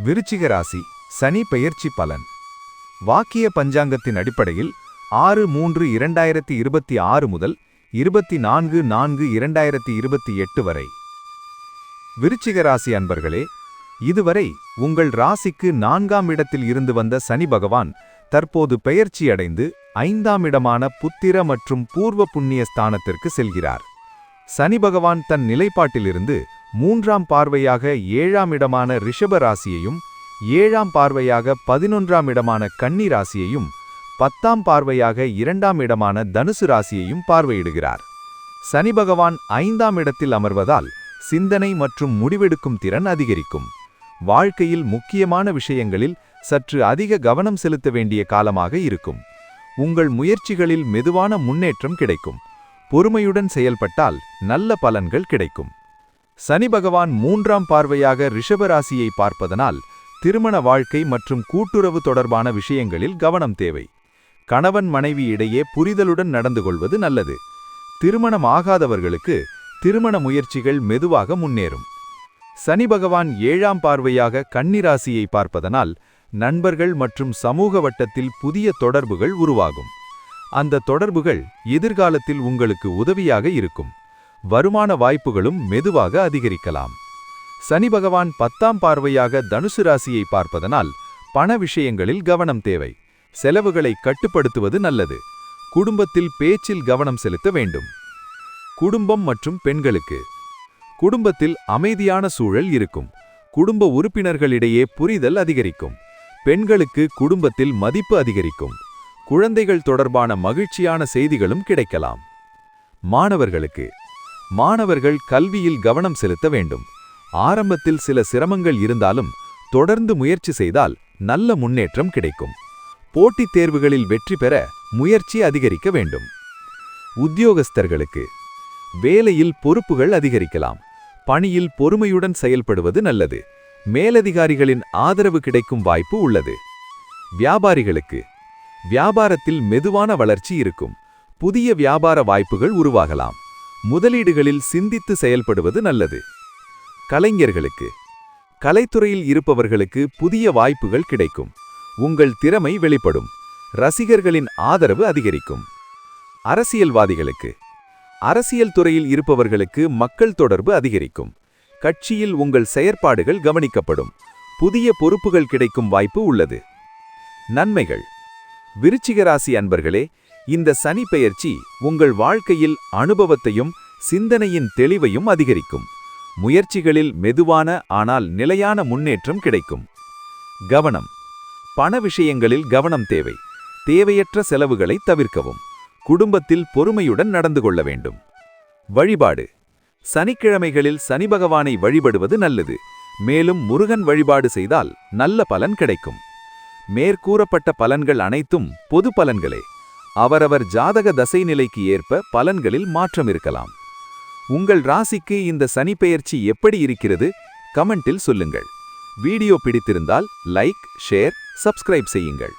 விருச்சிக ராசி சனி பெயர்ச்சி பலன். வாக்கிய பஞ்சாங்கத்தின் அடிப்படையில் 6/3/2026 முதல் 24/4/2028 வரை. விருச்சிக ராசி அன்பர்களே, இதுவரை உங்கள் ராசிக்கு 4ஆம் இடத்தில் இருந்து வந்த சனி பகவான் தற்போது பெயர்ச்சியடைந்து 5ஆம் இடமான புத்திர மற்றும் பூர்வ புண்ணிய ஸ்தானத்திற்கு செல்கிறார். சனி பகவான் தன் நிலைப்பாட்டிலிருந்து 3ஆம் பார்வையாக 7ஆம் இடமான ரிஷப ராசியையும், 7ஆம் பார்வையாக 11ஆம் இடமான கன்னி ராசியையும், 10ஆம் பார்வையாக 2ஆம் இடமான தனுசு ராசியையும் பார்வையிடுகிறார். சனி பகவான் 5ஆம் இடத்தில் அமர்வதால் சிந்தனை மற்றும் முடிவெடுக்கும் திறன் அதிகரிக்கும். வாழ்க்கையில் முக்கியமான விஷயங்களில் சற்று அதிக கவனம் செலுத்த வேண்டிய காலமாக இருக்கும். உங்கள் முயற்சிகளில் மெதுவான முன்னேற்றம் கிடைக்கும். பொறுமையுடன் செயல்பட்டால் நல்ல பலன்கள் கிடைக்கும். சனி பகவான் 3ஆம் பார்வையாக ரிஷபராசியை பார்ப்பதனால் திருமண வாழ்க்கை மற்றும் கூட்டுறவு தொடர்பான விஷயங்களில் கவனம் தேவை. கணவன் மனைவி இடையே புரிதலுடன் நடந்து கொள்வது நல்லது. திருமணம் ஆகாதவர்களுக்கு திருமண முயற்சிகள் மெதுவாக முன்னேறும். சனி பகவான் 7ஆம் பார்வையாக கன்னி ராசியை பார்ப்பதனால் நண்பர்கள் மற்றும் சமூக வட்டத்தில் புதிய தொடர்புகள் உருவாகும். அந்த தொடர்புகள் எதிர்காலத்தில் உங்களுக்கு உதவியாக இருக்கும். வருமான வாய்ப்புகளும் மெதுவாக அதிகரிக்கலாம். சனி பகவான் 10ஆம் பார்வையாக தனுசு ராசியை பார்ப்பதனால் பண விஷயங்களில் கவனம் தேவை. செலவுகளை கட்டுப்படுத்துவது நல்லது. குடும்பத்தில் பேச்சில் கவனம் செலுத்த வேண்டும். குடும்பம் மற்றும் பெண்களுக்கு குடும்பத்தில் அமைதியான சூழல் இருக்கும். குடும்ப உறுப்பினர்களிடையே புரிதல் அதிகரிக்கும். பெண்களுக்கு குடும்பத்தில் மதிப்பு அதிகரிக்கும். குழந்தைகள் தொடர்பான மகிழ்ச்சியான செய்திகளும் கிடைக்கலாம். மாணவர்கள் கல்வியில் கவனம் செலுத்த வேண்டும். ஆரம்பத்தில் சில சிரமங்கள் இருந்தாலும் தொடர்ந்து முயற்சி செய்தால் நல்ல முன்னேற்றம் கிடைக்கும். போட்டித் தேர்வுகளில் வெற்றி பெற முயற்சி அதிகரிக்க வேண்டும். உத்தியோகஸ்தர்களுக்கு வேலையில் பொறுப்புகள் அதிகரிக்கலாம். பணியில் பொறுமையுடன் செயல்படுவது நல்லது. மேலதிகாரிகளின் ஆதரவு கிடைக்கும் வாய்ப்பு உள்ளது. வியாபாரிகளுக்கு வியாபாரத்தில் மெதுவான வளர்ச்சி இருக்கும். புதிய வியாபார வாய்ப்புகள் உருவாகலாம். முதலீடுகளில் சிந்தித்து செயல்படுவது நல்லது. கலைஞர்களுக்கு கலைத்துறையில் இருப்பவர்களுக்கு புதிய வாய்ப்புகள் கிடைக்கும். உங்கள் திறமை வெளிப்படும். ரசிகர்களின் ஆதரவு அதிகரிக்கும். அரசியல்வாதிகளுக்கு அரசியல் துறையில் இருப்பவர்களுக்கு மக்கள் தொடர்பு அதிகரிக்கும். கட்சியில் உங்கள் செயற்பாடுகள் கவனிக்கப்படும். புதிய பொறுப்புகள் கிடைக்கும் வாய்ப்பு உள்ளது. நன்மைகள். விருச்சிக ராசி அன்பர்களே, இந்த சனி பெயர்ச்சி உங்கள் வாழ்க்கையில் அனுபவத்தையும் சிந்தனையின் தெளிவையும் அதிகரிக்கும். முயற்சிகளில் மெதுவான ஆனால் நிலையான முன்னேற்றம் கிடைக்கும். கவனம். பண விஷயங்களில் கவனம் தேவை. தேவையற்ற செலவுகளை தவிர்க்கவும். குடும்பத்தில் பொறுமையுடன் நடந்து கொள்ள வேண்டும். வழிபாடு. சனிக்கிழமைகளில் சனி பகவானை வழிபடுவது நல்லது. மேலும் முருகன் வழிபாடு செய்தால் நல்ல பலன் கிடைக்கும். மேற்கூறப்பட்ட பலன்கள் அனைத்தும் பொது பலன்களே. அவரவர் ஜாதக தசை நிலைக்கு ஏற்ப பலன்களில் மாற்றம் இருக்கலாம். உங்கள் ராசிக்கு இந்த சனி பெயர்ச்சி எப்படி இருக்கிறது? கமெண்டில் சொல்லுங்கள். வீடியோ பிடித்திருந்தால் லைக், ஷேர், சப்ஸ்கிரைப் செய்யுங்கள்.